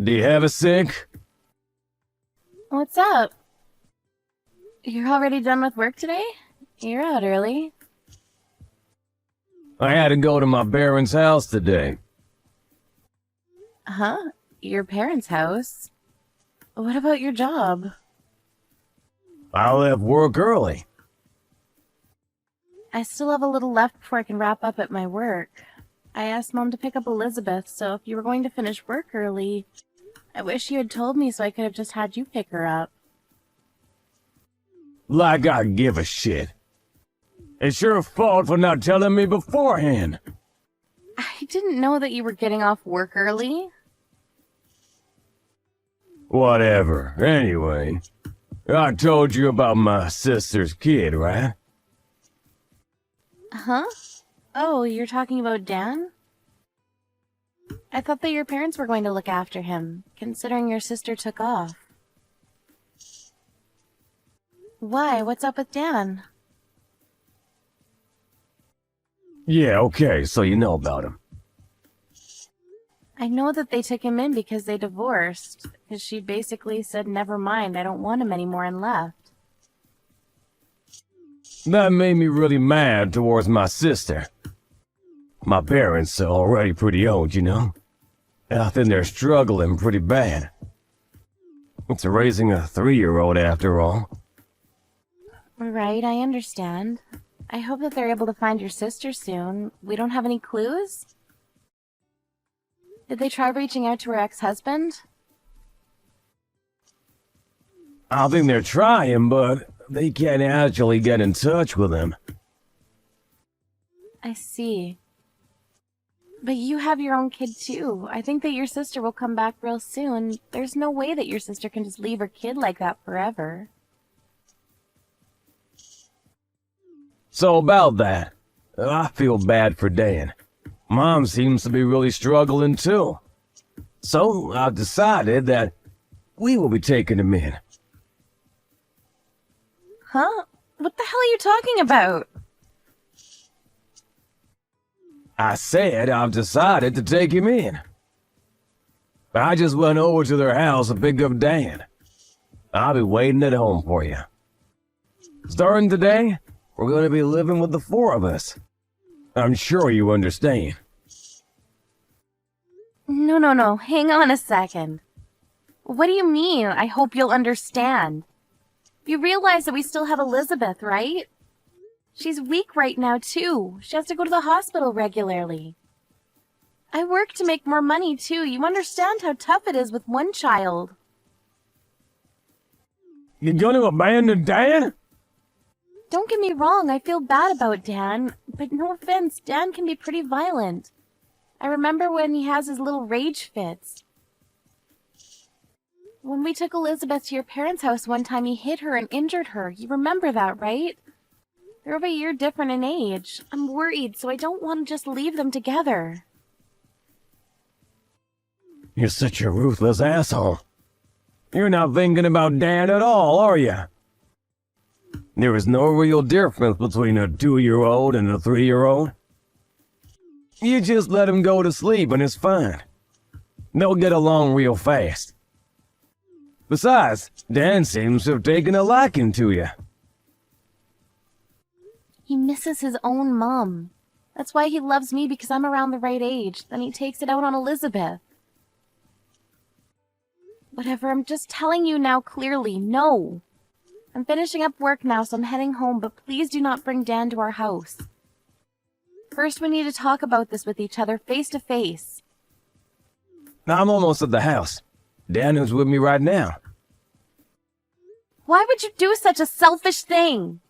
Do you have a sink? What's up? You're already done with work today? You're out early. I had to go to my parents' house today. Huh? Your parents' house? What about your job? I left work early. I still have a little left before I can wrap up at my work. I asked Mom to pick up Elizabeth, so if you were going to finish work early, I wish you had told me so I could have just had you pick her up. Like I give a shit. It's your fault for not telling me beforehand. I didn't know that you were getting off work early. Whatever. Anyway, I told you about my sister's kid, right? Huh? Oh, you're talking about Dan? I thought that your parents were going to look after him, considering your sister took off. Why? What's up with Dan? Yeah, okay, so you know about him. I know that they took him in because they divorced, because she basically said, never mind, I don't want him anymore, and left. That made me really mad towards my sister. My parents are already pretty old, you know? I think they're struggling pretty bad. It's raising a 3-year-old after all. Right, I understand. I hope that they're able to find your sister soon. We don't have any clues? Did they try reaching out to her ex-husband? I think they're trying, but they can't actually get in touch with him. I see. But you have your own kid too. I think that your sister will come back real soon. There's no way that your sister can just leave her kid like that forever. So about that, I feel bad for Dan. Mom seems to be really struggling too. So I've decided that we will be taking him in. Huh? What the hell are you talking about? I said I've decided to take him in. I just went over to their house to pick up Dan. I'll be waiting at home for you. Starting today, we're going to be living with the 4 of us. I'm sure you understand. No. Hang on a second. What do you mean, I hope you'll understand? You realize that we still have Elizabeth, right? She's weak right now, too. She has to go to the hospital regularly. I work to make more money, too. You understand how tough it is with one child. You going to abandon Dan? Don't get me wrong, I feel bad about Dan, but no offense, Dan can be pretty violent. I remember when he has his little rage fits. When we took Elizabeth to your parents' house one time, he hit her and injured her. You remember that, right? They're over a year different in age. I'm worried, so I don't want to just leave them together. You're such a ruthless asshole. You're not thinking about Dan at all, are you? There is no real difference between a 2-year-old and a 3-year-old. You just let him go to sleep and it's fine. They'll get along real fast. Besides, Dan seems to have taken a liking to you. He misses his own mom. That's why he loves me, because I'm around the right age. Then he takes it out on Elizabeth. Whatever, I'm just telling you now clearly, no. I'm finishing up work now, so I'm heading home, but please do not bring Dan to our house. First, we need to talk about this with each other, face to face. I'm almost at the house. Dan is with me right now. Why would you do such a selfish thing?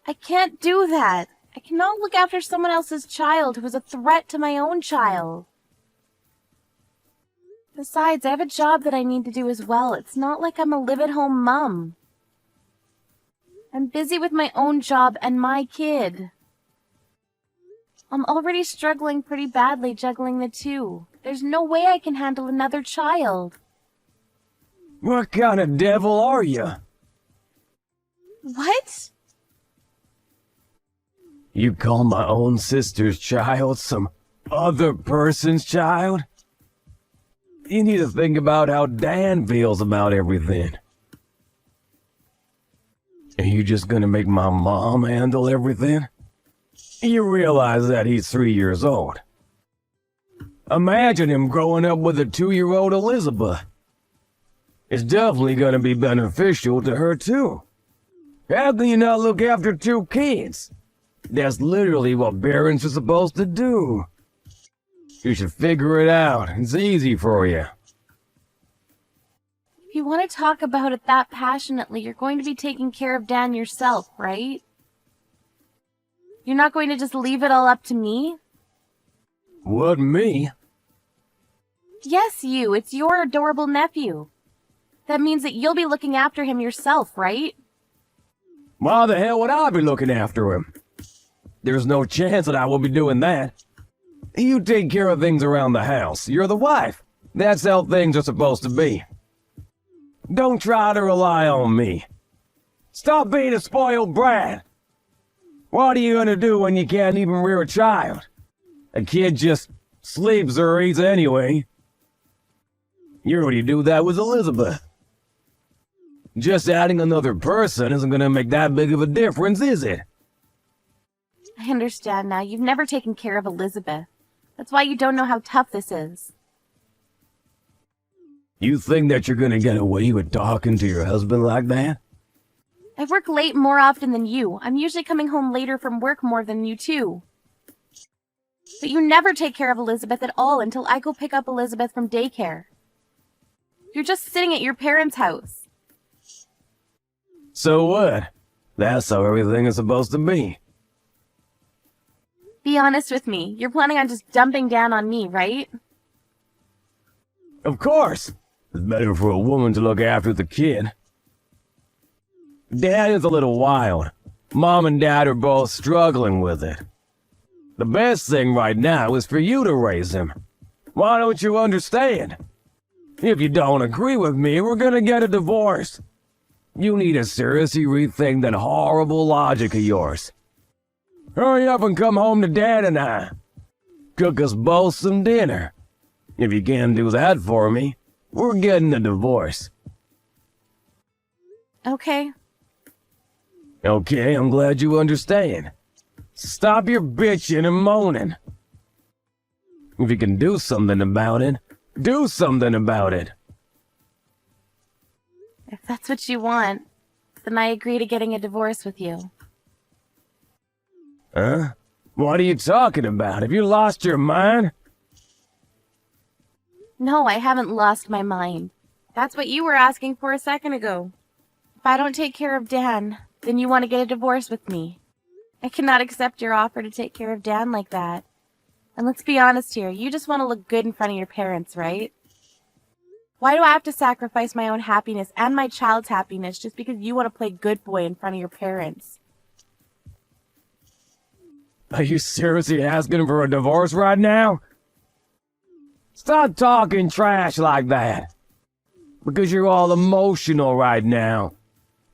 I can't do that. I cannot look after someone else's child who is a threat to my own child. Besides, I have a job that I need to do as well. It's not like I'm a live-at-home mom. I'm busy with my own job and my kid. I'm already struggling pretty badly juggling the two. There's no way I can handle another child. What kind of devil are you? What? You call my own sister's child some other person's child? You need to think about how Dan feels about everything. Are you just gonna make my mom handle everything? You realize that he's 3 years old. Imagine him growing up with a 2-year-old Elizabeth. It's definitely gonna be beneficial to her too. How can you not look after 2 kids? That's literally what parents are supposed to do. You should figure it out. It's easy for you. If you want to talk about it that passionately, you're going to be taking care of Dan yourself, right? You're not going to just leave it all up to me? What, me? Yes, you. It's your adorable nephew. That means that you'll be looking after him yourself, right? Why the hell would I be looking after him? There's no chance that I will be doing that. You take care of things around the house. You're the wife. That's how things are supposed to be. Don't try to rely on me. Stop being a spoiled brat. What are you gonna do when you can't even rear a child? A kid just sleeps or eats anyway. You already do that with Elizabeth. Just adding another person isn't gonna make that big of a difference, is it? I understand now. You've never taken care of Elizabeth. That's why you don't know how tough this is. You think that you're gonna get away with talking to your husband like that? I work late more often than you. I'm usually coming home later from work more than you too. But you never take care of Elizabeth at all until I go pick up Elizabeth from daycare. You're just sitting at your parents' house. So what? That's how everything is supposed to be. Be honest with me. You're planning on just dumping down on me, right? Of course. It's better for a woman to look after the kid. Dad is a little wild. Mom and Dad are both struggling with it. The best thing right now is for you to raise him. Why don't you understand? If you don't agree with me, we're gonna get a divorce. You need to seriously rethink that horrible logic of yours. Hurry up and come home to Dad and I. Cook us both some dinner. If you can't do that for me, we're getting a divorce. Okay. Okay, I'm glad you understand. Stop your bitching and moaning. If you can do something about it, do something about it. If that's what you want, then I agree to getting a divorce with you. Huh? What are you talking about? Have you lost your mind? No, I haven't lost my mind. That's what you were asking for a second ago. If I don't take care of Dan, then you want to get a divorce with me. I cannot accept your offer to take care of Dan like that. And let's be honest here, you just want to look good in front of your parents, right? Why do I have to sacrifice my own happiness and my child's happiness just because you want to play good boy in front of your parents? Are you seriously asking for a divorce right now? Stop talking trash like that. Because you're all emotional right now.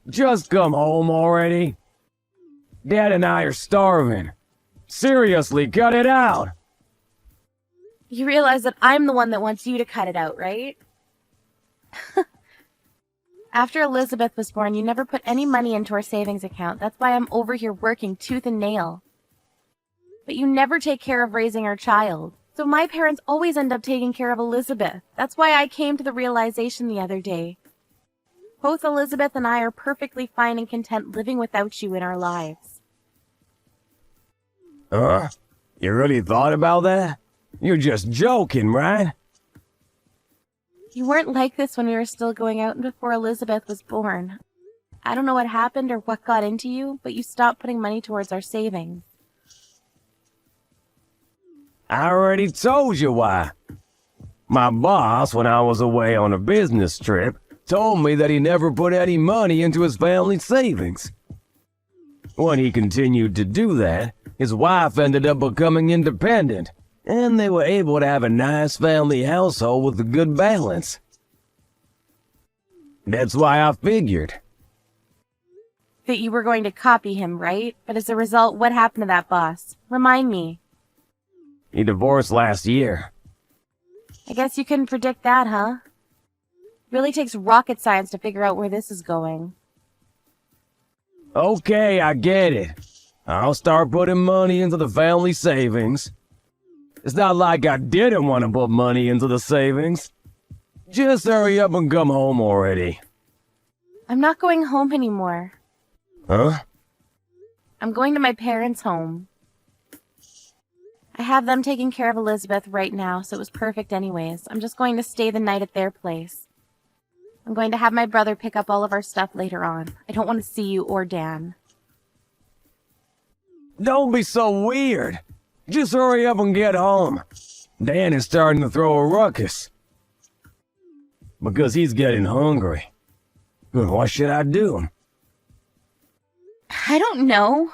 Just come home already. Dad and I are starving. Seriously, cut it out. You realize that I'm the one that wants you to cut it out, right? After Elizabeth was born, you never put any money into our savings account. That's why I'm over here working tooth and nail. But you never take care of raising our child. So my parents always end up taking care of Elizabeth. That's why I came to the realization the other day. Both Elizabeth and I are perfectly fine and content living without you in our lives. You really thought about that? You're just joking, right? You weren't like this when we were still going out and before Elizabeth was born. I don't know what happened or what got into you, but you stopped putting money towards our savings. I already told you why. My boss, when I was away on a business trip, told me that he never put any money into his family savings. When he continued to do that, his wife ended up becoming independent, and they were able to have a nice family household with a good balance. That's why I figured. That you were going to copy him, right? But as a result, what happened to that boss? Remind me. He divorced last year. I guess you couldn't predict that, huh? Really takes rocket science to figure out where this is going. Okay, I get it. I'll start putting money into the family savings. It's not like I didn't want to put money into the savings. Just hurry up and come home already. I'm not going home anymore. Huh? I'm going to my parents' home. I have them taking care of Elizabeth right now, so it was perfect anyways. I'm just going to stay the night at their place. I'm going to have my brother pick up all of our stuff later on. I don't want to see you or Dan. Don't be so weird. Just hurry up and get home. Dan is starting to throw a ruckus. Because he's getting hungry. What should I do? I don't know.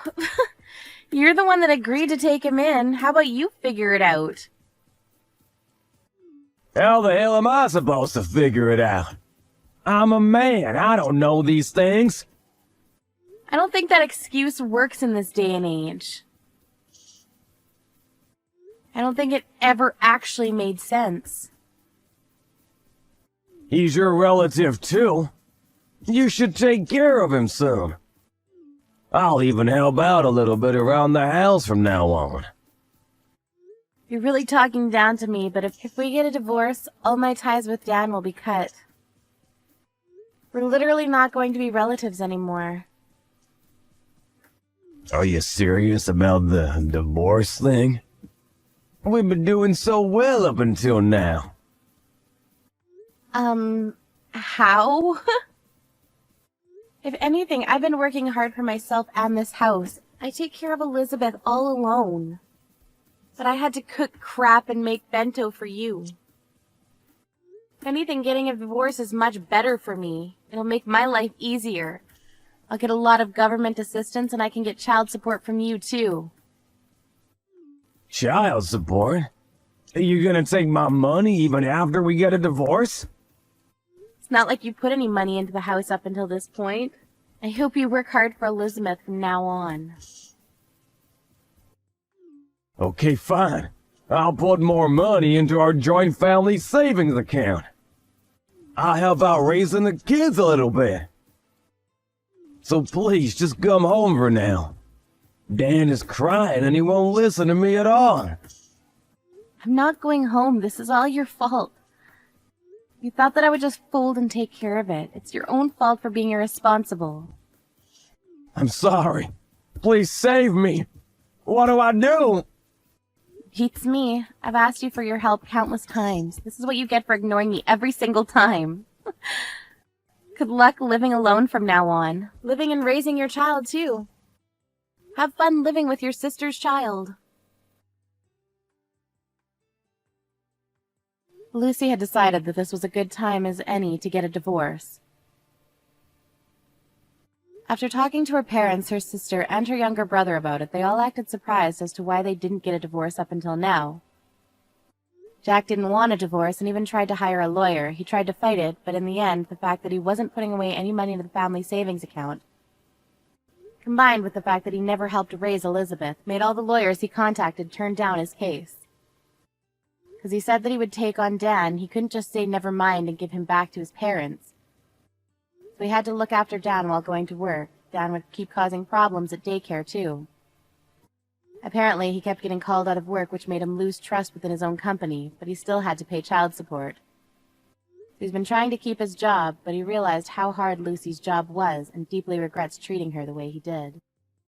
You're the one that agreed to take him in. How about you figure it out? How the hell am I supposed to figure it out? I'm a man. I don't know these things. I don't think that excuse works in this day and age. I don't think it ever actually made sense. He's your relative too. You should take care of him soon. I'll even help out a little bit around the house from now on. You're really talking down to me, but if we get a divorce, all my ties with Dan will be cut. We're literally not going to be relatives anymore. Are you serious about the divorce thing? We've been doing so well up until now. How? If anything, I've been working hard for myself and this house. I take care of Elizabeth all alone. But I had to cook crap and make bento for you. If anything, getting a divorce is much better for me. It'll make my life easier. I'll get a lot of government assistance and I can get child support from you too. Child support? Are you gonna take my money even after we get a divorce? It's not like you put any money into the house up until this point. I hope you work hard for Elizabeth from now on. Okay, fine. I'll put more money into our joint family savings account. I'll help out raising the kids a little bit. So please, just come home for now. Dan is crying and he won't listen to me at all. I'm not going home. This is all your fault. You thought that I would just fold and take care of it. It's your own fault for being irresponsible. I'm sorry. Please save me. What do I do? Beats me. I've asked you for your help countless times. This is what you get for ignoring me every single time. Good luck living alone from now on. Living and raising your child, too. Have fun living with your sister's child. Lucy had decided that this was a good time as any to get a divorce. After talking to her parents, her sister, and her younger brother about it, they all acted surprised as to why they didn't get a divorce up until now. Jack didn't want a divorce and even tried to hire a lawyer. He tried to fight it, but in the end, the fact that he wasn't putting away any money into the family savings account, combined with the fact that he never helped raise Elizabeth, made all the lawyers he contacted turn down his case. Because he said that he would take on Dan, he couldn't just say never mind and give him back to his parents. So he had to look after Dan while going to work. Dan would keep causing problems at daycare, too. Apparently, he kept getting called out of work, which made him lose trust within his own company, but he still had to pay child support. He's been trying to keep his job, but he realized how hard Lucy's job was and deeply regrets treating her the way he did.